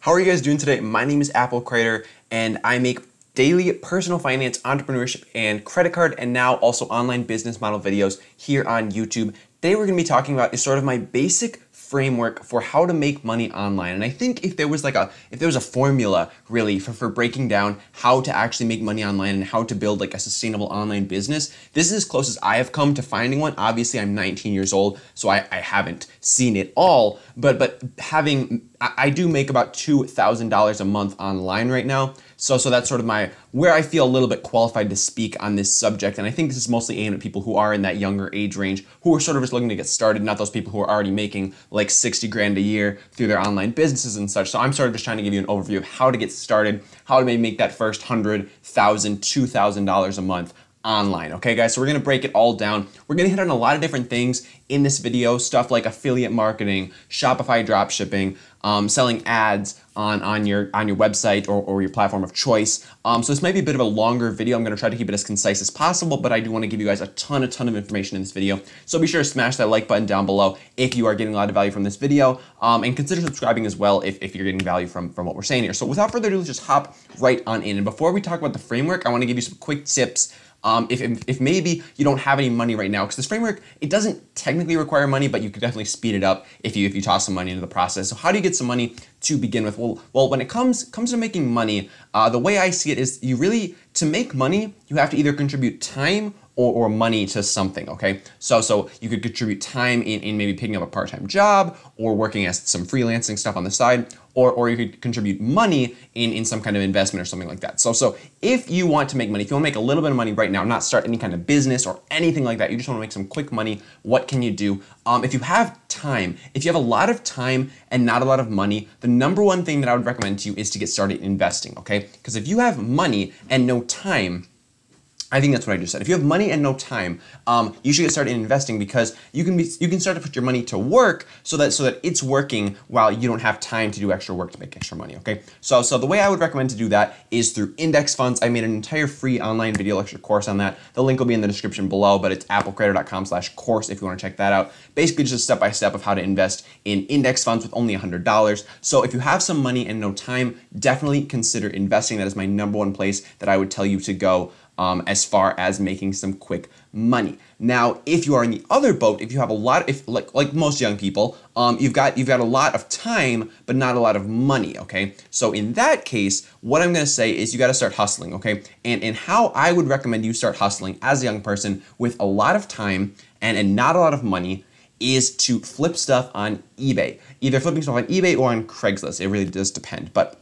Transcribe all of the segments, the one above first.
How are you guys doing today? My name is Apple Creator and I make daily personal finance, entrepreneurship, and credit card, and now also online business model videos here on YouTube. Today we're going to be talking about is sort of my basic framework for how to make money online. And I think if there was a formula really for breaking down how to actually make money online and how to build like a sustainable online business, this is as close as I have come to finding one. Obviously I'm 19 years old, so I haven't seen it all, but I do make about $2,000 a month online right now. So that's sort of where I feel a little bit qualified to speak on this subject. And I think this is mostly aimed at people who are in that younger age range, who are sort of just looking to get started, not those people who are already making like 60 grand a year through their online businesses and such. So I'm sort of just trying to give you an overview of how to get started, how to maybe make that first $100,000, $2,000 a month online. Okay, guys, so we're going to break it all down. We're going to hit on a lot of different things in this video, stuff like affiliate marketing, Shopify dropshipping, selling ads on your website or your platform of choice. So this might be a bit of a longer video. I'm going to try to keep it as concise as possible, but I do want to give you guys a ton of information in this video. So be sure to smash that like button down below if you are getting a lot of value from this video, and consider subscribing as well if you're getting value from what we're saying here. So without further ado, let's just hop right on in. And before we talk about the framework, I want to give you some quick tips. If maybe you don't have any money right now, because this framework, it doesn't technically require money, but you could definitely speed it up if you toss some money into the process. So how do you get some money to begin with? Well, when it comes to making money, the way I see it is to make money, you have to either contribute time or money to something, okay? So you could contribute time in maybe picking up a part-time job or working as some freelancing stuff on the side, or you could contribute money in some kind of investment or something like that. So if you want to make money, if you want to make a little bit of money right now, not start any kind of business or anything like that, you just want to make some quick money, what can you do? If you have time, if you have a lot of time and not a lot of money, the number one thing that I would recommend to you is to get started investing, okay? Because if you have money and no time, I think that's what I just said. If you have money and no time, you should get started investing, because you can start to put your money to work so that it's working while you don't have time to do extra work to make extra money, okay? So the way I would recommend to do that is through index funds. I made an entire free online video lecture course on that. The link will be in the description below, but it's applecreator.com/course if you want to check that out. Basically just a step-by-step of how to invest in index funds with only $100. So if you have some money and no time, definitely consider investing. That is my number one place that I would tell you to go as far as making some quick money. Now, if you are in the other boat, if you have a lot, like most young people, you've got a lot of time, but not a lot of money, okay? So in that case, what I'm gonna say is you gotta start hustling, okay? And how I would recommend you start hustling as a young person with a lot of time and not a lot of money is to flip stuff on eBay. Either flipping stuff on eBay or on Craigslist. It really does depend, but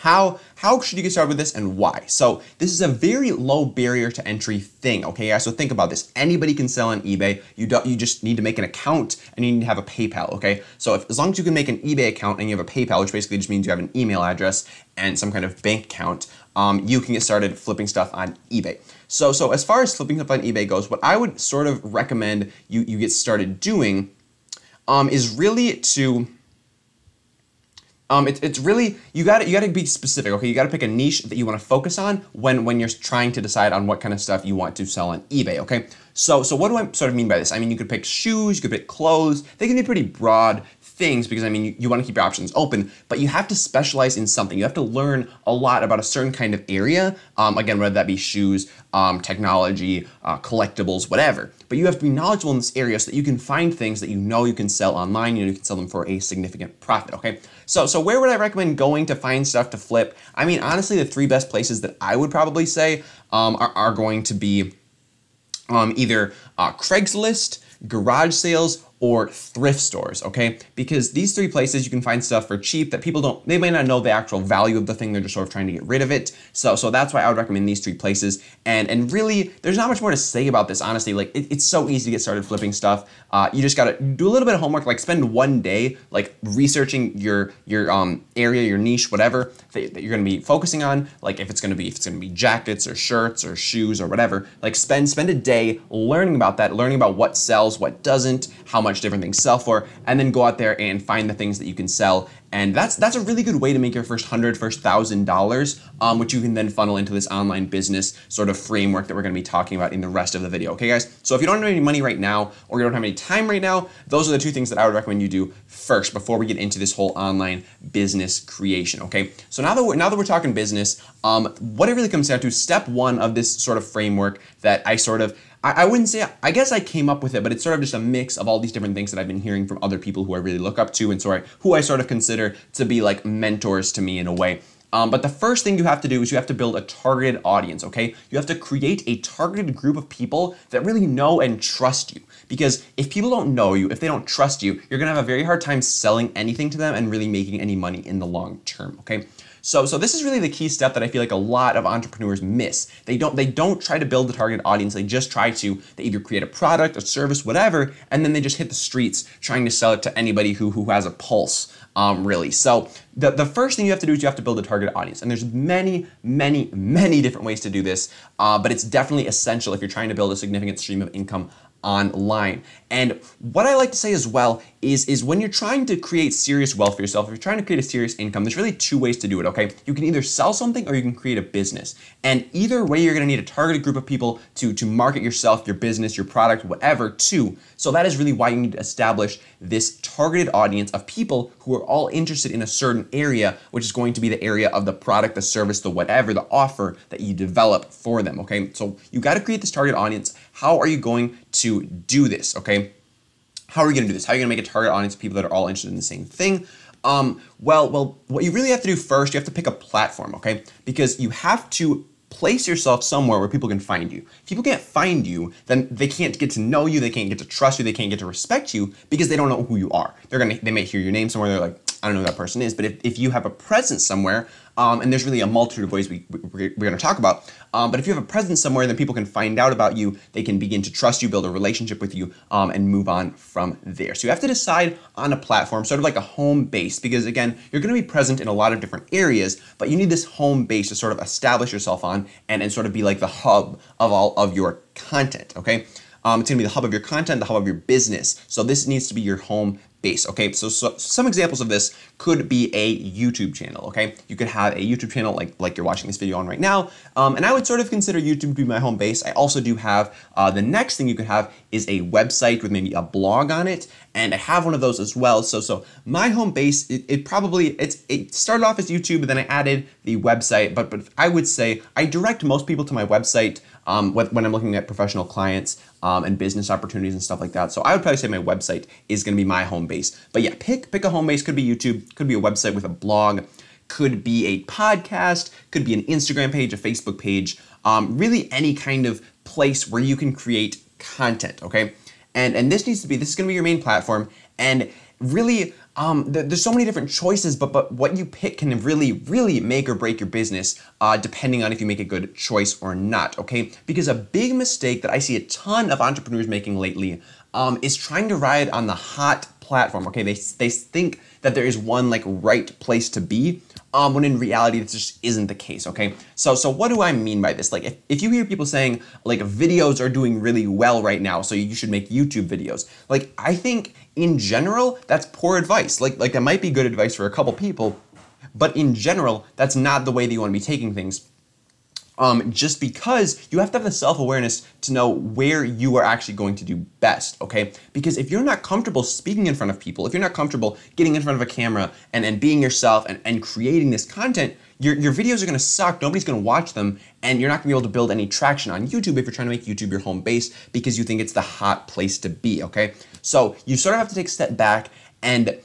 how should you get started with this and why? So this is a very low barrier to entry thing, okay guys? So think about this. Anybody can sell on eBay. You just need to make an account and you need to have a PayPal, okay? So as long as you can make an eBay account and you have a PayPal, which basically just means you have an email address and some kind of bank account, you can get started flipping stuff on eBay. So as far as flipping stuff on eBay goes, what I would sort of recommend you get started doing is really to it's really, you gotta be specific, okay? You gotta pick a niche that you wanna focus on when you're trying to decide on what kind of stuff you want to sell on eBay, okay? So what do I sort of mean by this? I mean, you could pick shoes, you could pick clothes. They can be pretty broad things because, I mean, you wanna keep your options open, but you have to specialize in something. You have to learn a lot about a certain kind of area. Again, whether that be shoes, technology, collectibles, whatever. But you have to be knowledgeable in this area so that you can find things that you can sell online, you can sell them for a significant profit, okay? So where would I recommend going to find stuff to flip? I mean, honestly, the three best places that I would probably say are going to be either Craigslist, garage sales, or thrift stores, okay? Because these three places you can find stuff for cheap that they may not know the actual value of the thing, they're just sort of trying to get rid of it. So that's why I would recommend these three places. And really, there's not much more to say about this, honestly. Like, it's so easy to get started flipping stuff. You just gotta do a little bit of homework, like spend one day, like researching your area, your niche, whatever that you're gonna be focusing on. Like if it's gonna be jackets or shirts or shoes or whatever, like spend a day learning about that, learning about what sells, what doesn't, how much different things sell for, and then go out there and find the things that you can sell. And that's a really good way to make your first $1,000, which you can then funnel into this online business sort of framework that we're going to be talking about in the rest of the video. Okay, guys? So if you don't have any money right now, or you don't have any time right now, those are the two things that I would recommend you do first before we get into this whole online business creation. Okay, so now that we're talking business, what it really comes down to, step one of this sort of framework that I wouldn't say, I guess I came up with it, but it's sort of just a mix of all these different things that I've been hearing from other people who I really look up to and who I sort of consider to be like mentors to me in a way. But the first thing you have to do is you have to build a targeted audience, okay? You have to create a targeted group of people that really know and trust you. Because if people don't know you, if they don't trust you, you're gonna have a very hard time selling anything to them and really making any money in the long term, okay? So this is really the key step that I feel like a lot of entrepreneurs miss. They don't try to build the target audience. They just try to, they either create a product, a service, whatever, and then they just hit the streets trying to sell it to anybody who has a pulse, really. So the first thing you have to do is you have to build a target audience. And there's many, many, many different ways to do this, but it's definitely essential if you're trying to build a significant stream of income online. And what I like to say as well is when you're trying to create serious wealth for yourself, if you're trying to create a serious income, there's really two ways to do it, okay? You can either sell something or you can create a business. And either way, you're gonna need a targeted group of people to market yourself, your business, your product, whatever, to. So that is really why you need to establish this targeted audience of people who are all interested in a certain area, which is going to be the area of the product, the service, the whatever, the offer that you develop for them, okay? So you gotta create this target audience. How are you going to do this, okay? How are you gonna do this? How are you gonna make a target audience of people that are all interested in the same thing? Well, what you really have to do first, you have to pick a platform, okay? Because you have to place yourself somewhere where people can find you. If people can't find you, then they can't get to know you, they can't get to trust you, they can't get to respect you because they don't know who you are. They may hear your name somewhere, they're like, I don't know who that person is, but if you have a presence somewhere, and there's really a multitude of ways we're going to talk about, but if you have a presence somewhere, then people can find out about you, they can begin to trust you, build a relationship with you, and move on from there. So you have to decide on a platform, sort of like a home base, because again, you're going to be present in a lot of different areas, but you need this home base to sort of establish yourself on and sort of be like the hub of all of your content, okay? It's going to be the hub of your content, the hub of your business. So this needs to be your home base, okay? So some examples of this could be a YouTube channel, okay? You could have a YouTube channel like you're watching this video on right now, and I would sort of consider YouTube to be my home base. I also do have, the next thing you could have is a website with maybe a blog on it, and I have one of those as well. So my home base, it started off as YouTube, but then I added the website, but I would say I direct most people to my website when I'm looking at professional clients and business opportunities and stuff like that. So I would probably say my website is going to be my home base. But yeah, pick a home base. Could be YouTube, could be a website with a blog, could be a podcast, could be an Instagram page, a Facebook page, really any kind of place where you can create content, okay? And this is going to be your main platform. And really, there's so many different choices, but what you pick can really, really make or break your business, depending on if you make a good choice or not, okay? Because a big mistake that I see a ton of entrepreneurs making lately is trying to ride on the hot platform, okay? They think that there is one like right place to be, when in reality this just isn't the case, okay? So what do I mean by this? Like if you hear people saying like videos are doing really well right now, so you should make YouTube videos, like I think in general that's poor advice. Like that might be good advice for a couple people, but in general that's not the way that you want to be taking things. Just because you have to have the self-awareness to know where you are actually going to do best, okay? Because if you're not comfortable speaking in front of people, if you're not comfortable getting in front of a camera and being yourself and creating this content, your videos are gonna suck, nobody's gonna watch them, and you're not gonna be able to build any traction on YouTube if you're trying to make YouTube your home base because you think it's the hot place to be, okay? So you sort of have to take a step back and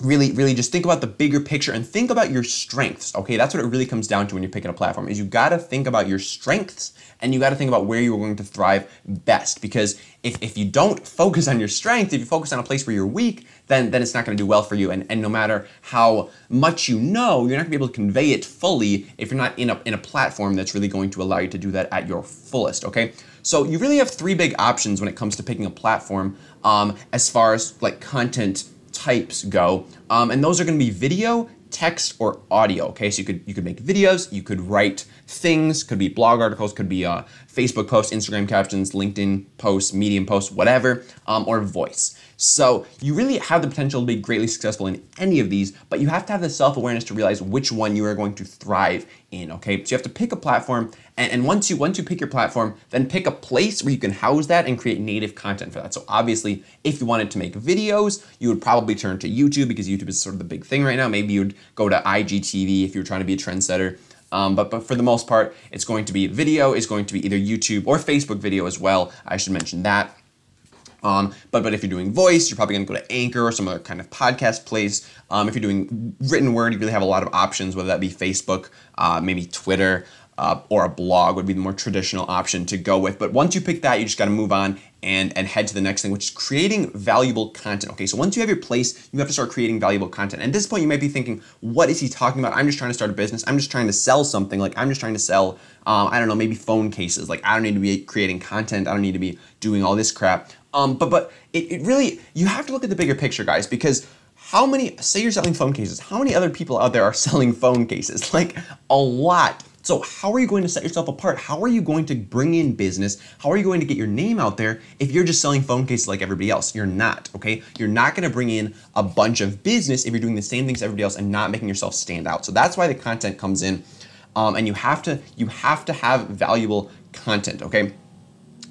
really just think about the bigger picture and think about your strengths, okay? That's what it really comes down to when you're picking a platform, is you gotta think about your strengths and you gotta think about where you're going to thrive best. Because if you don't focus on your strength, if you focus on a place where you're weak, then it's not gonna do well for you. And no matter how much you know, you're not gonna be able to convey it fully if you're not in a platform that's really going to allow you to do that at your fullest, okay? So you really have three big options when it comes to picking a platform, as far as like content types go, and those are going to be video, text or audio. Okay, so you could make videos, you could write things, could be blog articles, could be Facebook posts, Instagram captions, LinkedIn posts, Medium posts, whatever, or voice. So you really have the potential to be greatly successful in any of these, but you have to have the self-awareness to realize which one you are going to thrive in, okay? So you have to pick a platform, and once you pick your platform, then pick a place where you can house that and create native content for that. So obviously, if you wanted to make videos, you would probably turn to YouTube because YouTube is sort of the big thing right now. Maybe you'd go to IGTV if you were trying to be a trendsetter. But for the most part, it's going to be video, it's going to be either YouTube or Facebook video as well. I should mention that. But if you're doing voice, you're probably going to go to Anchor or some other kind of podcast place. If you're doing written word, you really have a lot of options, whether that be Facebook, maybe Twitter, or a blog would be the more traditional option to go with. But once you pick that, you just got to move on and head to the next thing, which is creating valuable content. Okay, so once you have your place, you have to start creating valuable content. And at this point, you might be thinking, what is he talking about? I'm just trying to start a business. I'm just trying to sell something. Like, I'm just trying to sell, I don't know, maybe phone cases. Like, I don't need to be creating content. I don't need to be doing all this crap. But it really, you have to look at the bigger picture, guys, because how many, say you're selling phone cases, how many other people out there are selling phone cases? Like, a lot. So how are you going to set yourself apart? How are you going to bring in business? How are you going to get your name out there if you're just selling phone cases like everybody else? You're not, okay? You're not gonna bring in a bunch of business if you're doing the same things as everybody else and not making yourself stand out. So that's why the content comes in, and you have to have valuable content, okay?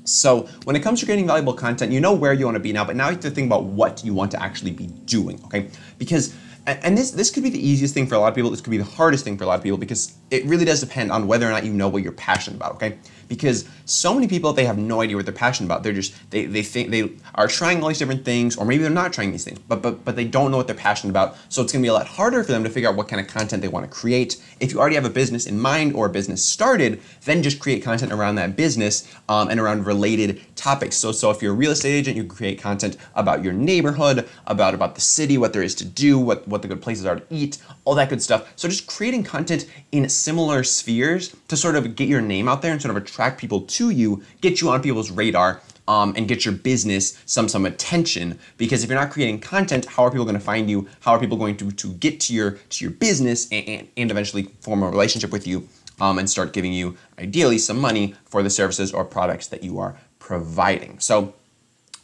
So when it comes to creating valuable content, you know where you want to be now, but now you have to think about what you want to actually be doing, okay? Because, and this could be the easiest thing for a lot of people, this could be the hardest thing for a lot of people, because it really does depend on whether or not you know what you're passionate about, okay? Because so many people, they have no idea what they're passionate about. They're just, they think they are trying all these different things, or maybe they're not trying these things, but they don't know what they're passionate about. So it's gonna be a lot harder for them to figure out what kind of content they want to create. If you already have a business in mind or a business started, then just create content around that business and around related topics. So if you're a real estate agent, you can create content about your neighborhood, about the city, what there is to do, what the good places are to eat, all that good stuff. So just creating content in similar spheres to sort of get your name out there and sort of attract people to you, get you on people's radar, and get your business some attention. Because if you're not creating content, how are people going to find you? How are people going to get to your business and eventually form a relationship with you and start giving you, ideally, some money for the services or products that you are providing? So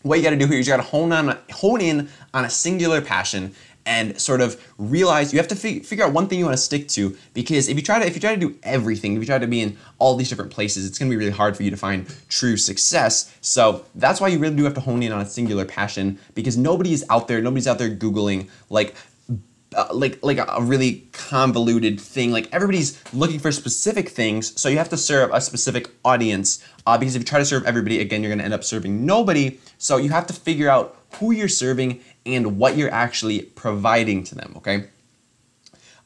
what you got to do here is you got to hone in on a singular passion and sort of realize you have to figure out one thing you want to stick to, because if you try to do everything, if you try to be in all these different places, it's going to be really hard for you to find true success. So that's why you really do have to hone in on a singular passion, because nobody's out there Googling like a really convoluted thing. Like, everybody's looking for specific things, so you have to serve a specific audience, because if you try to serve everybody, again, you're going to end up serving nobody. So you have to figure out who you're serving and what you're actually providing to them, okay?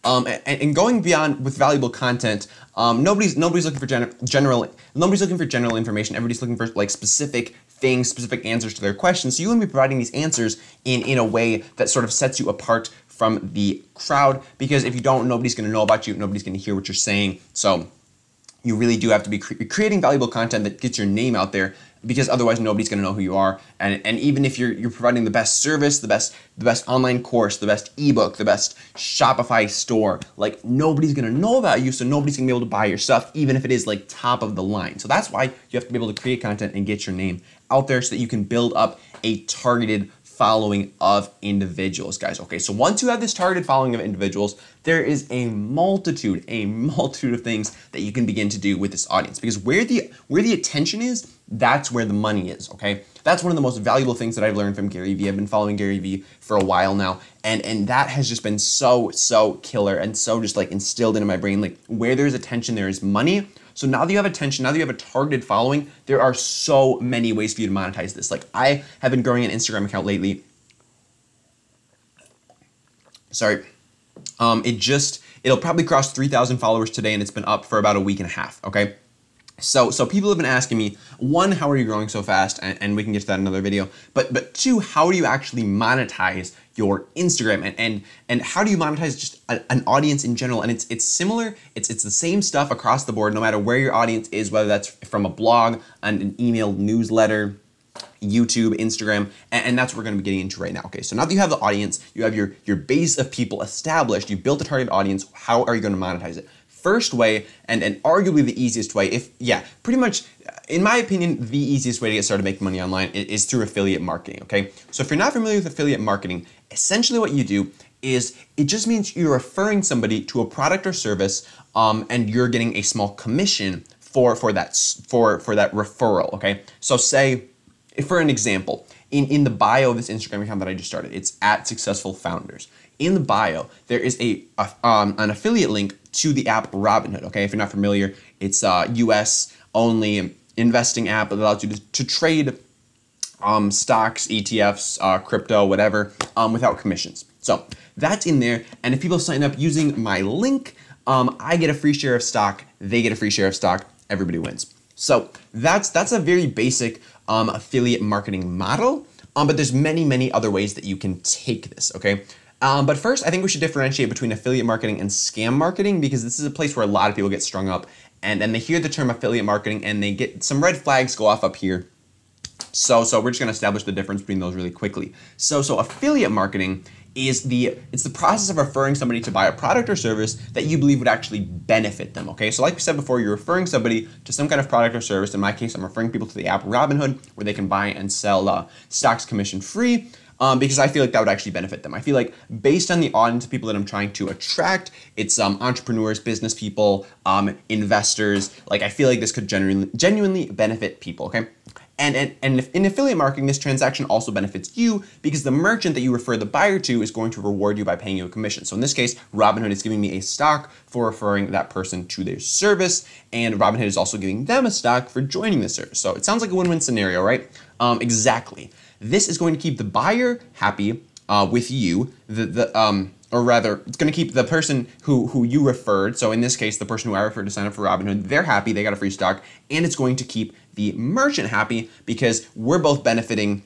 And going beyond with valuable content, nobody's looking for general information. Everybody's looking for like specific things, specific answers to their questions. So you want to be providing these answers in a way that sort of sets you apart from the crowd, because if you don't, nobody's going to know about you, nobody's going to hear what you're saying. So you really do have to be creating valuable content that gets your name out there, because otherwise nobody's going to know who you are. And even if you're providing the best service, the best online course, the best ebook, the best Shopify store, like, nobody's going to know about you, so nobody's going to be able to buy your stuff, even if it is like top of the line. So that's why you have to be able to create content and get your name out there so that you can build up a targeted following of individuals, guys. Okay, so once you have this targeted following of individuals, there is a multitude of things that you can begin to do with this audience, because where the attention is, that's where the money is, okay? That's one of the most valuable things that I've learned from Gary Vee. I've been following Gary Vee for a while now, and that has just been so killer and so just like instilled into my brain. Like, where there's attention, there is money. So now that you have attention, now that you have a targeted following, there are so many ways for you to monetize this. Like, I have been growing an Instagram account lately. Sorry. It'll probably cross 3,000 followers today, and it's been up for about a week and a half, okay? So people have been asking me, one, how are you growing so fast? And we can get to that in another video. But two, how do you actually monetize your Instagram? And how do you monetize just an audience in general? And it's similar, it's the same stuff across the board, no matter where your audience is, whether that's from a blog, an email newsletter, YouTube, Instagram, and that's what we're going to be getting into right now. Okay, so now that you have the audience, you have your base of people established, you've built a target audience, how are you going to monetize it? First way, and arguably the easiest way, pretty much, in my opinion, the easiest way to get started making money online is through affiliate marketing, okay? So if you're not familiar with affiliate marketing, essentially what you do is it just means you're referring somebody to a product or service, and you're getting a small commission for that referral, okay? So say, for an example, in the bio of this Instagram account that I just started, it's @successfulfounders. In the bio, there is an affiliate link to the app Robinhood, okay? If you're not familiar, it's a US only investing app that allows you to trade stocks, ETFs, crypto, whatever, without commissions. So that's in there, and if people sign up using my link, I get a free share of stock, they get a free share of stock, everybody wins. So that's a very basic affiliate marketing model, but there's many other ways that you can take this, okay? But first, I think we should differentiate between affiliate marketing and scam marketing, because this is a place where a lot of people get strung up, and then they hear the term affiliate marketing and they get some red flags go off up here. So we're just going to establish the difference between those really quickly. So affiliate marketing is it's the process of referring somebody to buy a product or service that you believe would actually benefit them, okay? So like we said before, you're referring somebody to some kind of product or service. In my case, I'm referring people to the app Robinhood, where they can buy and sell stocks commission free, because I feel like that would actually benefit them. I feel like based on the audience of people that I'm trying to attract, it's entrepreneurs, business people, investors, like I feel like this could genuinely benefit people, okay? And in affiliate marketing, this transaction also benefits you, because the merchant that you refer the buyer to is going to reward you by paying you a commission. So in this case, Robinhood is giving me a stock for referring that person to their service, and Robinhood is also giving them a stock for joining the service. So it sounds like a win-win scenario, right? Exactly. This is going to keep the buyer happy with you, or rather, it's going to keep the person who you referred, so in this case, the person who I referred to sign up for Robinhood, they're happy, they got a free stock, and it's going to keep the merchant happy, because we're both benefiting,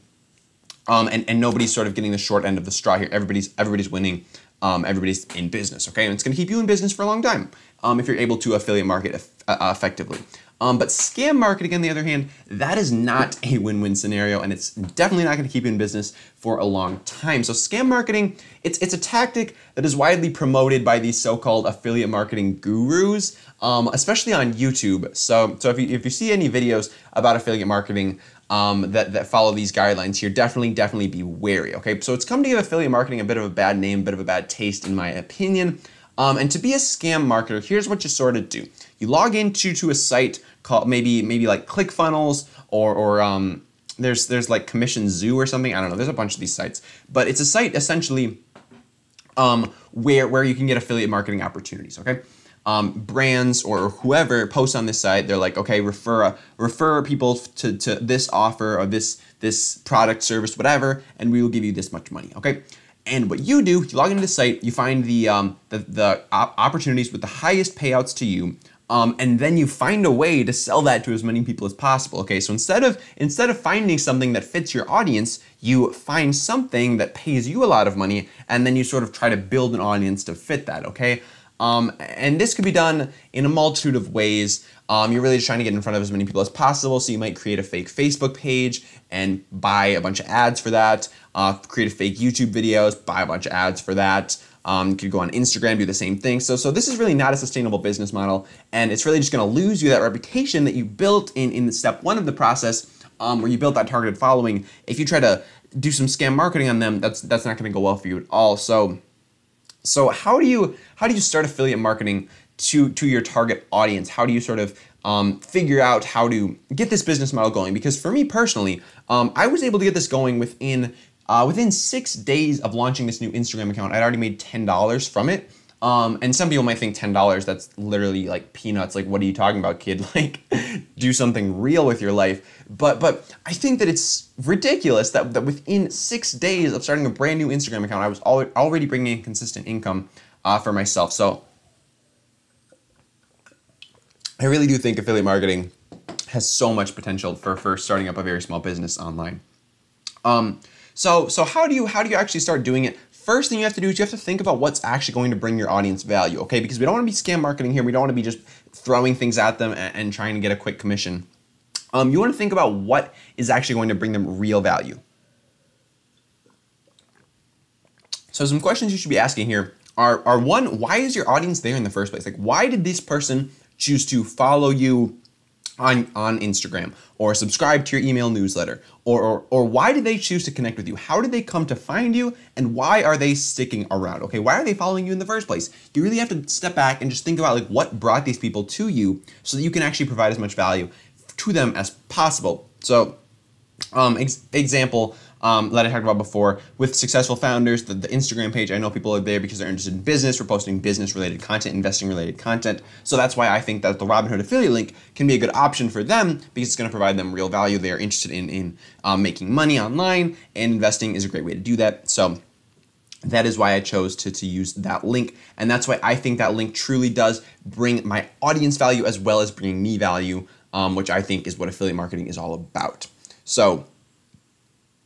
and nobody's sort of getting the short end of the straw here. Everybody's winning, everybody's in business, okay? And it's going to keep you in business for a long time if you're able to affiliate market effectively. But scam marketing, on the other hand, that is not a win-win scenario, and it's definitely not going to keep you in business for a long time. So scam marketing, it's a tactic that is widely promoted by these so-called affiliate marketing gurus, especially on YouTube. So if you see any videos about affiliate marketing that follow these guidelines here, definitely be wary, okay? So it's come to give affiliate marketing a bit of a bad name, a bit of a bad taste, in my opinion. And to be a scam marketer, here's what you sort of do. You log into a site called maybe like ClickFunnels, or there's like Commission Zoo or something. I don't know. There's a bunch of these sites, but it's a site essentially where you can get affiliate marketing opportunities. Okay, brands or whoever posts on this site, they're like, okay, refer people to this offer or this product, service, whatever, and we will give you this much money. Okay. And what you do, you log into the site, you find the opportunities with the highest payouts to you, and then you find a way to sell that to as many people as possible. Okay, so instead of finding something that fits your audience, you find something that pays you a lot of money, and then you sort of try to build an audience to fit that. Okay, and this could be done in a multitude of ways. You're really just trying to get in front of as many people as possible, so you might create a fake Facebook page and buy a bunch of ads for that, create a fake YouTube videos, buy a bunch of ads for that. You could go on Instagram, do the same thing. So this is really not a sustainable business model, and it's really just going to lose you that reputation that you built in step one of the process, where you built that targeted following. If you try to do some scam marketing on them, that's not going to go well for you at all. So how do you start affiliate marketing to your target audience? How do you sort of figure out how to get this business model going? Because for me personally, I was able to get this going within 6 days of launching this new Instagram account. I'd already made $10 from it. And some people might think $10, that's literally like peanuts. Like, what are you talking about, kid? Like, do something real with your life. But I think that it's ridiculous that within 6 days of starting a brand new Instagram account, I was already bringing in consistent income for myself. So I really do think affiliate marketing has so much potential for starting up a very small business online. So how do you actually start doing it? First thing you have to do is you have to think about what's actually going to bring your audience value, okay? Because we don't want to be scam marketing here. We don't want to be just throwing things at them and trying to get a quick commission. You want to think about what is actually going to bring them real value. So some questions you should be asking here are one, why is your audience there in the first place? Like, why did this person choose to follow you on Instagram or subscribe to your email newsletter? Or why did they choose to connect with you? How did they come to find you? And why are they sticking around? Okay, why are they following you in the first place? You really have to step back and just think about like what brought these people to you so that you can actually provide as much value to them as possible. So example that I talked about before with successful founders, the Instagram page, I know people are there because they're interested in business. We're posting business related content, investing related content. So that's why I think that the Robinhood affiliate link can be a good option for them because it's going to provide them real value. They are interested in making money online, and investing is a great way to do that. So that is why I chose to use that link. And that's why I think that link truly does bring my audience value as well as bringing me value, which I think is what affiliate marketing is all about. So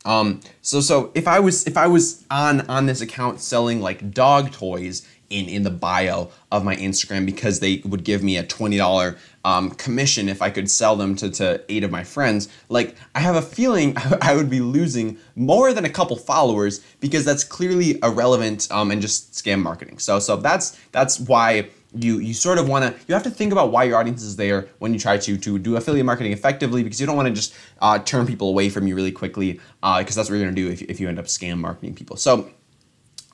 if I was on this account selling like dog toys in the bio of my Instagram because they would give me a $20 commission if I could sell them to 8 of my friends, like I have a feeling I would be losing more than a couple followers because that's clearly irrelevant and just scam marketing. So that's why you sort of want to, you have to think about why your audience is there when you try to do affiliate marketing effectively, because you don't want to just turn people away from you really quickly, because that's what you're going to do if you end up scam marketing people. So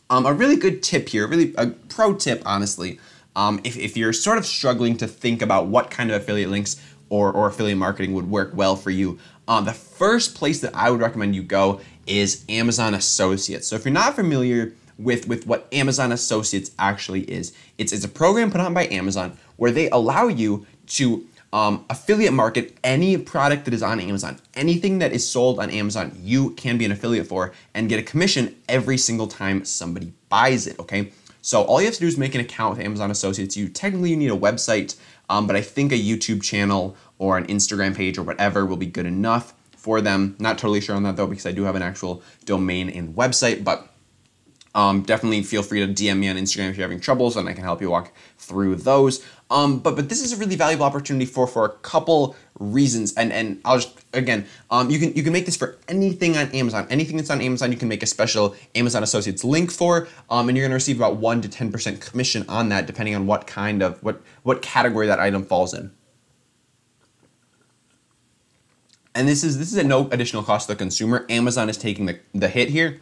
a really good tip here, really a pro tip, honestly, if you're sort of struggling to think about what kind of affiliate links or affiliate marketing would work well for you, the first place that I would recommend you go is Amazon Associates. So if you're not familiar with what Amazon Associates actually is, it's a program put on by Amazon where they allow you to affiliate market any product that is on Amazon. Anything that is sold on Amazon, you can be an affiliate for and get a commission every single time somebody buys it, okay? So all you have to do is make an account with Amazon Associates. Technically you need a website, but I think a YouTube channel or an Instagram page or whatever will be good enough for them. Not totally sure on that though, because I do have an actual domain and website, but definitely feel free to DM me on Instagram if you're having troubles, and I can help you walk through those. But this is a really valuable opportunity for a couple reasons, and I'll just again, you can make this for anything on Amazon. Anything that's on Amazon, you can make a special Amazon Associates link for, and you're gonna receive about 1 to 10% commission on that, depending on what kind of what category that item falls in. And this is at no additional cost to the consumer. Amazon is taking the hit here.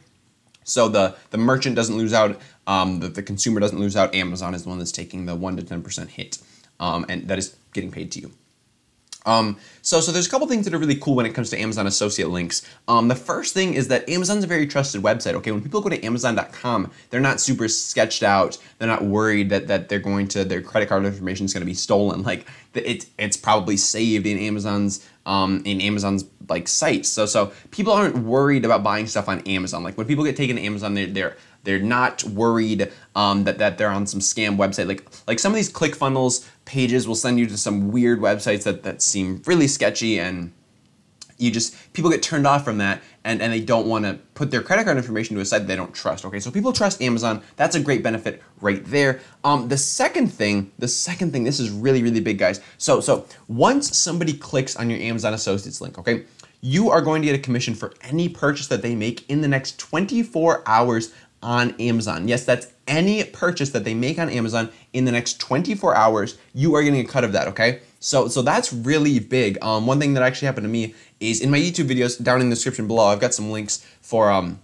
So the merchant doesn't lose out, the consumer doesn't lose out. Amazon is the one that's taking the 1 to 10% hit, and that is getting paid to you. So there's a couple things that are really cool when it comes to Amazon Associate links. The first thing is that Amazon's a very trusted website. Okay, when people go to Amazon.com, they're not super sketched out. They're not worried that their credit card information is going to be stolen. Like it's probably saved in Amazon's like sites. So people aren't worried about buying stuff on Amazon. Like when people get taken to Amazon, they're not worried that they're on some scam website. Like some of these ClickFunnels pages will send you to some weird websites that seem really sketchy, and people get turned off from that, and they don't want to put their credit card information to a site they don't trust. Okay, so people trust Amazon. That's a great benefit right there. The second thing, this is really, really big, guys. So once somebody clicks on your Amazon Associates link, okay, you are going to get a commission for any purchase that they make in the next 24 hours on Amazon. Yes, that's any purchase that they make on Amazon in the next 24 hours, you are getting a cut of that, okay? So that's really big. One thing that actually happened to me is in my YouTube videos, down in the description below, I've got some links for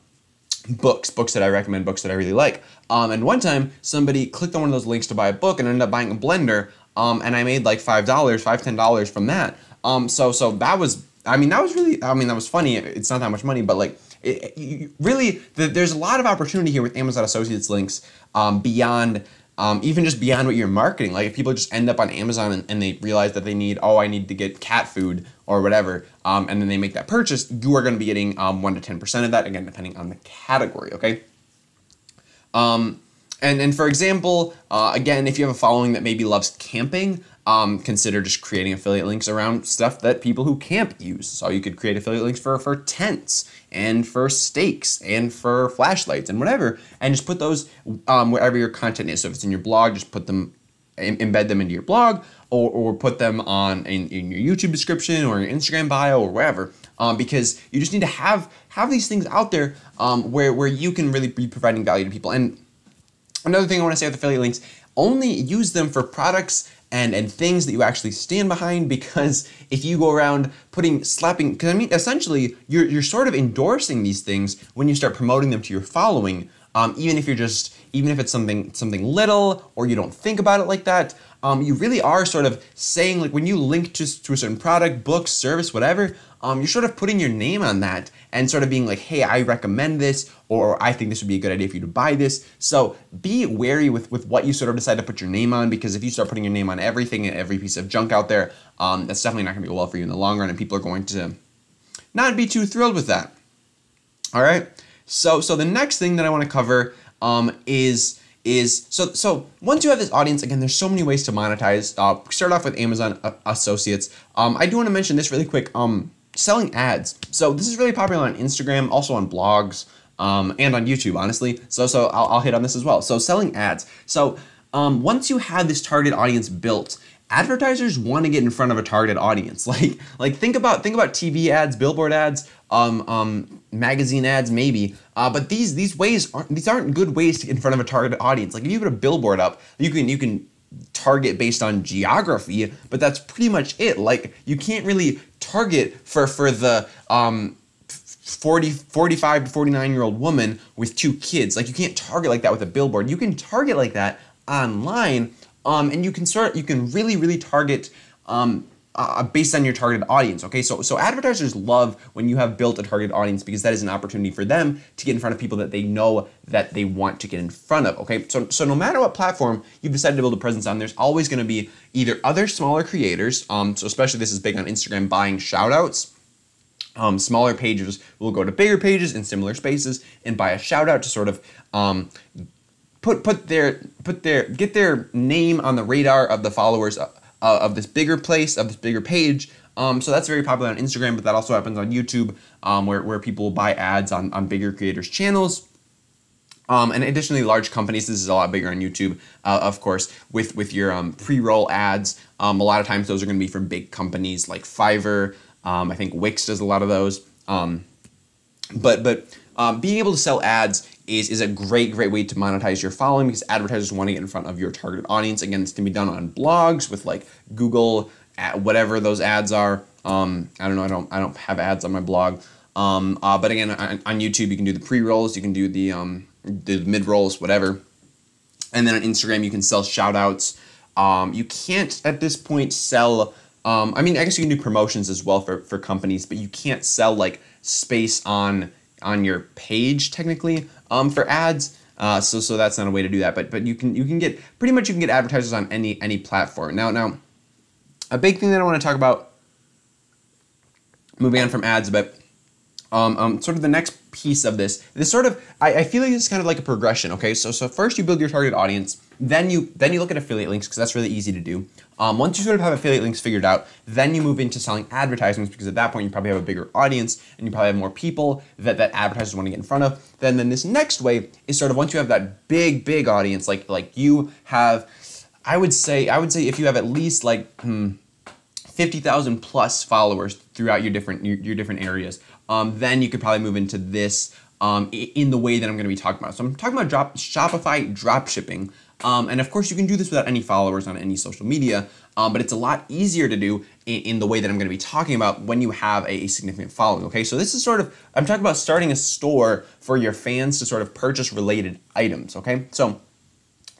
books that I recommend, books that I really like. And one time, somebody clicked on one of those links to buy a book and ended up buying a blender, and I made like $10 from that. So that was, that was funny. It's not that much money, but like, there's a lot of opportunity here with Amazon Associates links beyond even just beyond what you're marketing. Like if people just end up on Amazon and they realize that I need to get cat food or whatever, and then they make that purchase, you are going to be getting 1 to 10% of that, again depending on the category. Okay. And for example, again, if you have a following that maybe loves camping, consider just creating affiliate links around stuff that people who camp use. So you could create affiliate links for tents and for stakes and for flashlights and whatever, and just put those wherever your content is. So if it's in your blog, just put them embed them into your blog or put them on in your YouTube description or your Instagram bio or wherever, because you just need to have these things out there where you can really be providing value to people. And another thing I want to say with affiliate links, only use them for products and things that you actually stand behind, because if you go around slapping, because I mean, essentially, you're sort of endorsing these things when you start promoting them to your following, even if it's something little or you don't think about it like that. You really are sort of saying, like, when you link to a certain product, book, service, whatever, you're sort of putting your name on that and sort of being like, hey, I recommend this, or I think this would be a good idea for you to buy this. So be wary with what you sort of decide to put your name on, because if you start putting your name on everything and every piece of junk out there, that's definitely not going to be well for you in the long run, and people are going to not be too thrilled with that. All right. So the next thing that I want to cover is so once you have this audience, again, there's so many ways to monetize. Start off with Amazon Associates. I do want to mention this really quick. Selling ads. So this is really popular on Instagram, also on blogs, and on YouTube, honestly. So I'll hit on this as well. So selling ads. So once you have this target audience built, advertisers want to get in front of a target audience. Like think about TV ads, billboard ads, magazine ads, maybe. But these aren't good ways to get in front of a target audience. Like if you put a billboard up, you can target based on geography, but that's pretty much it. Like you can't really target for the 45 to 49-year-old woman with 2 kids. Like you can't target like that with a billboard. You can target like that online, and you can really target based on your targeted audience. Okay, so advertisers love when you have built a targeted audience, because that is an opportunity for them to get in front of people that they know that they want to get in front of. Okay, so no matter what platform you've decided to build a presence on, there's always going to be either other smaller creators. So especially this is big on Instagram, buying shout outs. Smaller pages will go to bigger pages in similar spaces and buy a shout out to sort of get their name on the radar of the followers of this bigger place, of this bigger page. So that's very popular on Instagram, but that also happens on YouTube, where people buy ads on bigger creators' channels. And additionally, large companies, this is a lot bigger on YouTube, of course, with your pre-roll ads. A lot of times those are going to be from big companies like Fiverr. I think Wix does a lot of those. But being able to sell ads is a great way to monetize your following, because advertisers want to get in front of your targeted audience. Again, this can be done on blogs with like Google, whatever those ads are. I don't know. I don't have ads on my blog. But again, on YouTube, you can do the pre-rolls, you can do the mid-rolls, whatever. And then on Instagram, you can sell shout-outs. You can't, at this point, sell... I mean, I guess you can do promotions as well for companies, but you can't sell like space on your page technically for ads. So that's not a way to do that. But you can get advertisers on any platform. Now a big thing that I want to talk about, moving on from ads, but sort of the next piece of this sort of, I feel like this is kind of like a progression. Okay, so first you build your target audience, then you look at affiliate links, because that's really easy to do. Once you sort of have affiliate links figured out, then you move into selling advertisements, because at that point you probably have a bigger audience and you probably have more people that advertisers want to get in front of. Then this next way is sort of, once you have that big audience, like you have, I would say if you have at least like 50,000 plus followers throughout your different areas, then you could probably move into this in the way that I'm going to be talking about. So I'm talking about Shopify drop shipping. And of course, you can do this without any followers on any social media, but it's a lot easier to do in the way that I'm going to be talking about when you have a significant following. Okay, so this is sort of, I'm talking about starting a store for your fans to sort of purchase related items. Okay, so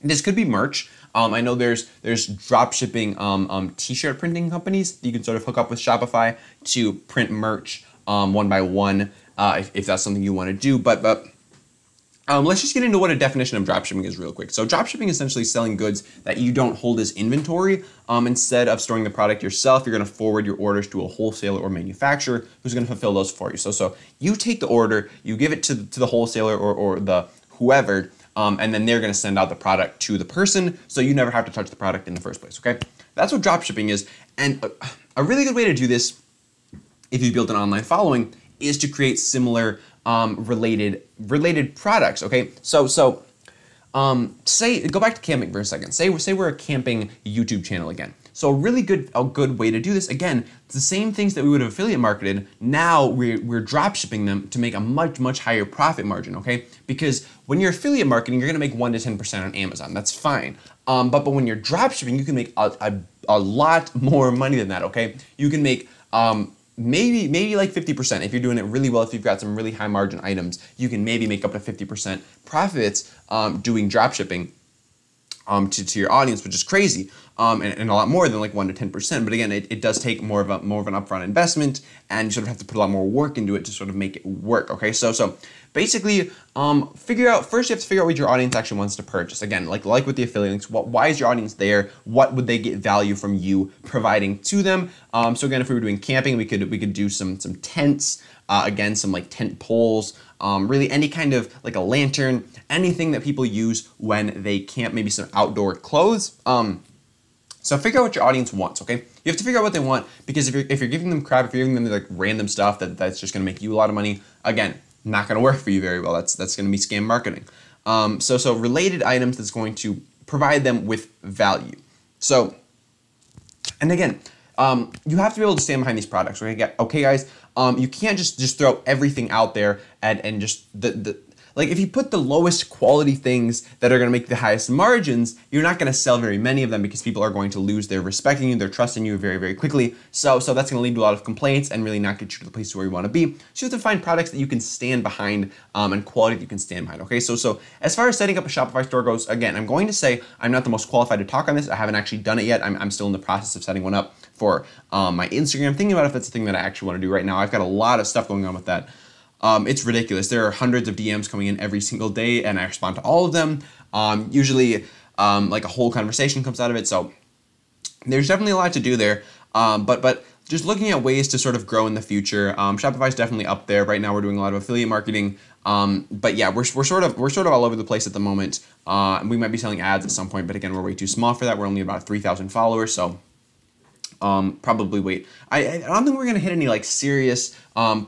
this could be merch. I know there's drop shipping t-shirt printing companies that you can sort of hook up with Shopify to print merch one by one if that's something you want to do. But let's just get into what a definition of dropshipping is real quick. So dropshipping is essentially selling goods that you don't hold as inventory. Instead of storing the product yourself, you're going to forward your orders to a wholesaler or manufacturer who's going to fulfill those for you. So you take the order, you give it to the wholesaler or the whoever, and then they're going to send out the product to the person, so you never have to touch the product in the first place. Okay, that's what dropshipping is. And a really good way to do this, if you build an online following, is to create similar related products. Okay, so Say, go back to camping for a second. Say we're a camping YouTube channel again. So a good way to do this, again, it's the same things that we would have affiliate marketed. Now we're drop shipping them to make a much higher profit margin, okay? Because when you're affiliate marketing, you're gonna make 1 to 10% on Amazon. That's fine. But when you're drop shipping, you can make a lot more money than that, okay? You can make maybe like 50%. If you're doing it really well, if you've got some really high margin items, you can maybe make up to 50% profits doing drop shipping to your audience, which is crazy, and a lot more than like 1 to 10%. But again, it does take more of an upfront investment, and you sort of have to put a lot more work into it to sort of make it work. Okay, so basically, first you have to figure out what your audience actually wants to purchase. Again, like with the affiliate links, why is your audience there? What would they get value from you providing to them? So again, if we were doing camping, we could do some tents. Again, some like tent poles, really any kind of like a lantern, anything that people use when they camp, maybe some outdoor clothes. So figure out what your audience wants, okay? You have to figure out what they want, because if you're giving them crap, if you're giving them like random stuff that's just gonna make you a lot of money, again, not gonna work for you very well. That's gonna be scam marketing. So related items that's going to provide them with value. So, and again, you have to be able to stand behind these products. Okay, guys. You can't just throw everything out there and just like if you put the lowest quality things that are going to make the highest margins, you're not going to sell very many of them, because people are going to lose their respect in you, their trust in you very quickly. So that's going to lead to a lot of complaints and really not get you to the place where you want to be. So you have to find products that you can stand behind and quality that you can stand behind. Okay, so as far as setting up a Shopify store goes, again, I'm going to say I'm not the most qualified to talk on this. I haven't actually done it yet. I'm still in the process of setting one up for my Instagram, thinking about if it's a thing that I actually want to do right now. I've got a lot of stuff going on with that. It's ridiculous. There are hundreds of DMs coming in every single day, and I respond to all of them. Usually, like a whole conversation comes out of it. So there's definitely a lot to do there. But just looking at ways to sort of grow in the future, Shopify is definitely up there. Right now, we're doing a lot of affiliate marketing. But yeah, we're sort of all over the place at the moment. We might be selling ads at some point, but again, we're way too small for that. We're only about 3,000 followers, so. Probably wait. I don't think we're gonna hit any like serious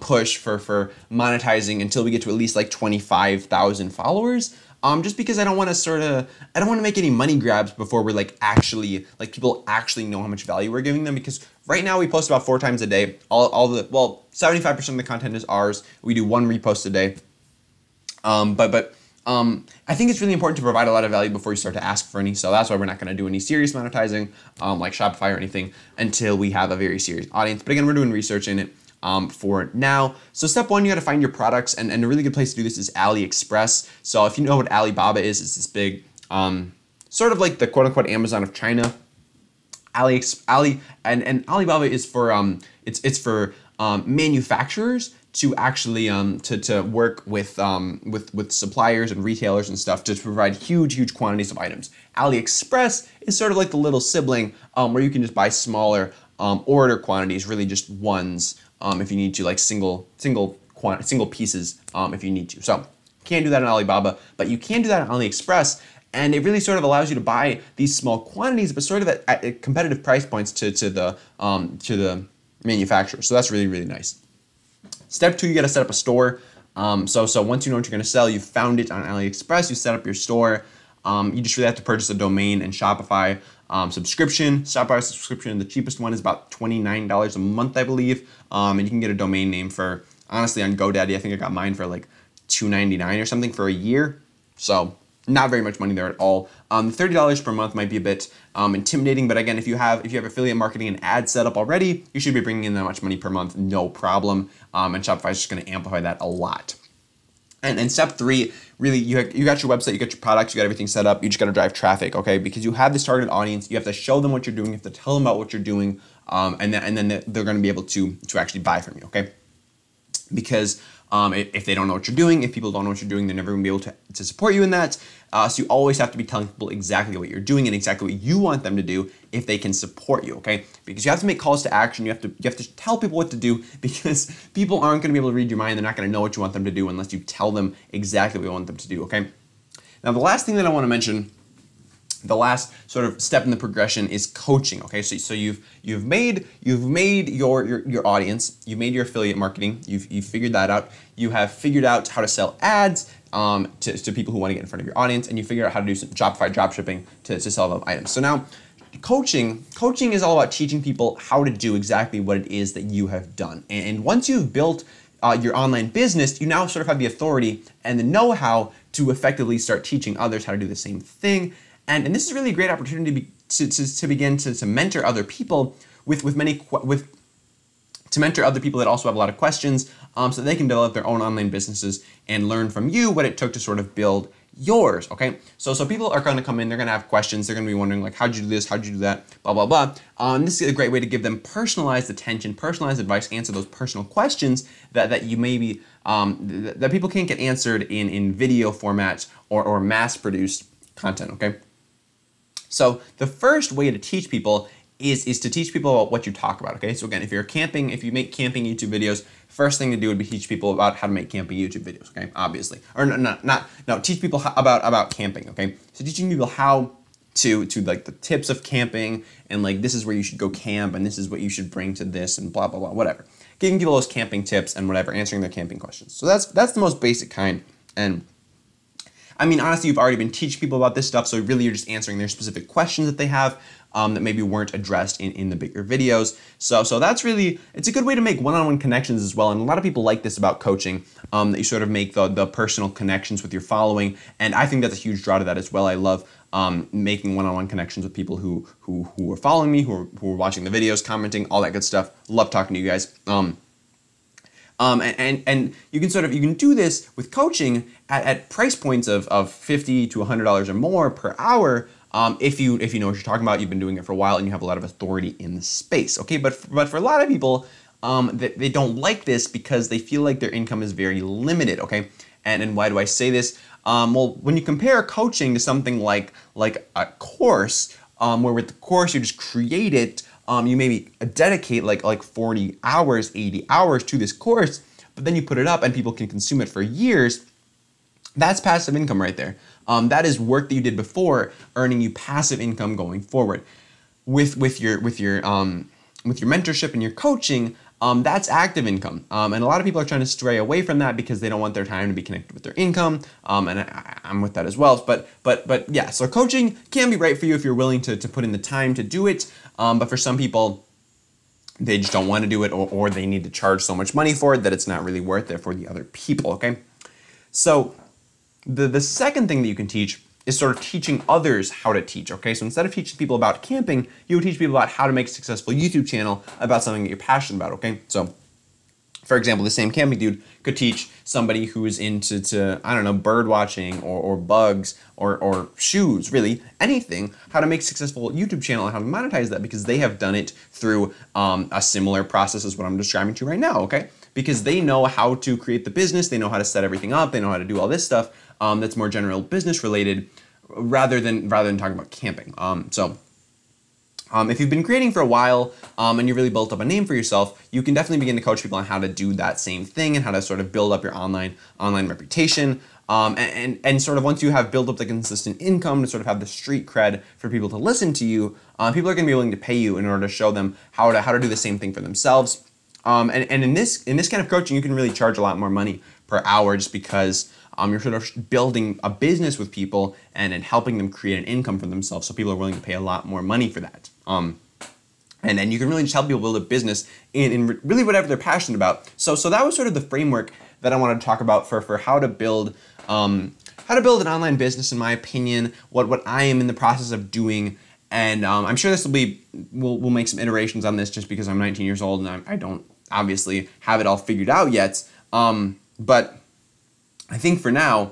push for monetizing until we get to at least like 25,000 followers. Just because I don't want to make any money grabs before we're like actually like people actually know how much value we're giving them. Because right now we post about 4 times a day. 75% of the content is ours. We do 1 repost a day. I think it's really important to provide a lot of value before you start to ask for any. So that's why we're not going to do any serious monetizing like Shopify or anything until we have a very serious audience. But again, we're doing research in it for now. So step 1, you got to find your products. And a really good place to do this is AliExpress. So if you know what Alibaba is, it's this big, sort of like the quote unquote Amazon of China. And Alibaba is for, it's for manufacturers to actually to work with suppliers and retailers and stuff to provide huge quantities of items. AliExpress is sort of like the little sibling where you can just buy smaller order quantities, really just ones if you need to, like single pieces if you need to. So can't do that on Alibaba, but you can do that on AliExpress. And it really sort of allows you to buy these small quantities, but sort of at competitive price points to the manufacturer. So that's really nice. Step 2, you got to set up a store. So once you know what you're going to sell, you found it on AliExpress, you set up your store. You just really have to purchase a domain and Shopify subscription. Shopify subscription, the cheapest one is about $29 a month, I believe. And you can get a domain name for, honestly, on GoDaddy, I think I got mine for like $2.99 or something for a year. So not very much money there at all. $30 per month might be a bit intimidating, but again, if you have affiliate marketing and ads set up already, you should be bringing in that much money per month, no problem. And Shopify is just going to amplify that a lot. And step 3, really, you got your website, you got your products, you got everything set up. You just got to drive traffic, okay? Because you have this target audience, you have to show them what you're doing, you have to tell them about what you're doing, and then they're going to be able to actually buy from you, okay? Because if they don't know what you're doing, if people don't know what you're doing, they're never going to be able to support you in that. So you always have to be telling people exactly what you're doing and exactly what you want them to do if they can support you, okay? Because you have to make calls to action. You have to tell people what to do, because people aren't going to be able to read your mind. They're not going to know what you want them to do unless you tell them exactly what you want them to do, okay? Now, the last thing that I want to mention, the last sort of step in the progression, is coaching. Okay, so you've made your audience, you've made your affiliate marketing, you've figured that out, you have figured out how to sell ads, to people who want to get in front of your audience, and you figure out how to do some Shopify drop shipping to sell them items. So now, coaching is all about teaching people how to do exactly what it is that you have done. And once you've built your online business, you now sort of have the authority and the know-how to effectively start teaching others how to do the same thing. And this is really a great opportunity to begin to mentor other people to mentor other people that also have a lot of questions, so they can develop their own online businesses and learn from you what it took to sort of build yours, okay? So people are going to come in, they're going to have questions, they're going to be wondering like, how'd you do this, how'd you do that, blah, blah, blah. This is a great way to give them personalized attention, personalized advice, answer those personal questions that you maybe, that people can't get answered in video formats or mass-produced content, okay? So the first way to teach people is to teach people about what you talk about, okay? So again, if you make camping YouTube videos, first thing to do would be teach people about how to make camping YouTube videos, okay? Obviously. Or no, teach people about camping, okay? So teaching people how to like the tips of camping, and like this is where you should go camp, and this is what you should bring to this, and blah, blah, blah, whatever. Giving people those camping tips and whatever, answering their camping questions. So that's the most basic kind. And I mean, honestly, you've already been teaching people about this stuff, so really you're just answering their specific questions that they have that maybe weren't addressed in the bigger videos. So that's really, it's a good way to make one-on-one connections as well, and a lot of people like this about coaching, that you sort of make the personal connections with your following, and I think that's a huge draw to that as well. I love making one-on-one connections with people who are following me, who are watching the videos, commenting, all that good stuff. Love talking to you guys. And you can do this with coaching at price points of $50 to $100 or more per hour. If you know what you're talking about, you've been doing it for a while, and you have a lot of authority in the space. Okay, but for a lot of people, they don't like this because they feel like their income is very limited. Okay, and why do I say this? Well, when you compare coaching to something like a course, where with the course you just create it. You maybe dedicate like 40 hours, 80 hours to this course, but then you put it up and people can consume it for years. That's passive income right there. That is work that you did before, earning you passive income going forward. With your mentorship and your coaching, that's active income. And a lot of people are trying to stray away from that because they don't want their time to be connected with their income. And I'm with that as well. But yeah, so coaching can be right for you if you're willing to put in the time to do it. But for some people, they just don't want to do it, or they need to charge so much money for it that it's not really worth it for the other people, okay? So the second thing that you can teach is sort of teaching others how to teach, okay? So instead of teaching people about camping, you would teach people about how to make a successful YouTube channel about something that you're passionate about, okay? So, for example, the same camping dude could teach somebody who is into I don't know, bird watching or bugs or shoes, really, anything, how to make a successful YouTube channel and how to monetize that, because they have done it through a similar process as what I'm describing to you right now, okay? Because they know how to create the business, they know how to set everything up, they know how to do all this stuff that's more general business related rather than talking about camping. If you've been creating for a while and you've really built up a name for yourself, you can definitely begin to coach people on how to do that same thing and how to sort of build up your online reputation. And sort of once you have built up the consistent income to sort of have the street cred for people to listen to you, people are going to be willing to pay you in order to show them how to do the same thing for themselves. And in this kind of coaching, you can really charge a lot more money per hour just because you're sort of building a business with people and helping them create an income for themselves. So people are willing to pay a lot more money for that. And then you can really just help people build a business in really whatever they're passionate about. So that was sort of the framework that I wanted to talk about for how to build an online business, in my opinion, what I am in the process of doing. And I'm sure this we'll make some iterations on this just because I'm 19 years old and I don't obviously have it all figured out yet. But I think for now,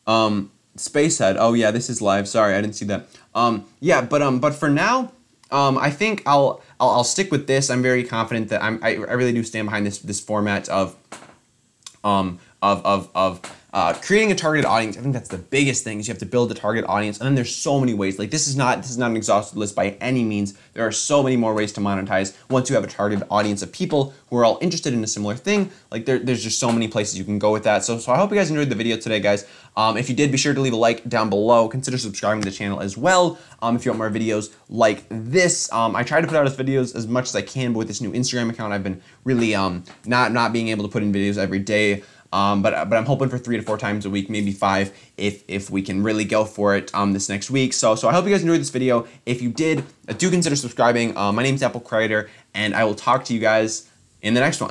Spacehead, oh yeah, this is live. Sorry, I didn't see that. But for now, I think I'll stick with this. I'm very confident that I really do stand behind this format of creating a targeted audience. I think that's the biggest thing, is you have to build a target audience. And then there's so many ways. Like this is not an exhaustive list by any means. There are so many more ways to monetize once you have a targeted audience of people who are all interested in a similar thing. Like there's just so many places you can go with that. So I hope you guys enjoyed the video today, guys. If you did, be sure to leave a like down below. Consider subscribing to the channel as well if you want more videos like this. I try to put out videos as much as I can, but with this new Instagram account, I've been really not being able to put in videos every day. but I'm hoping for 3 to 4 times a week, maybe 5 if we can really go for it this next week. So I hope you guys enjoyed this video. If you did, do consider subscribing. My name is Apple Creator, and I will talk to you guys in the next one.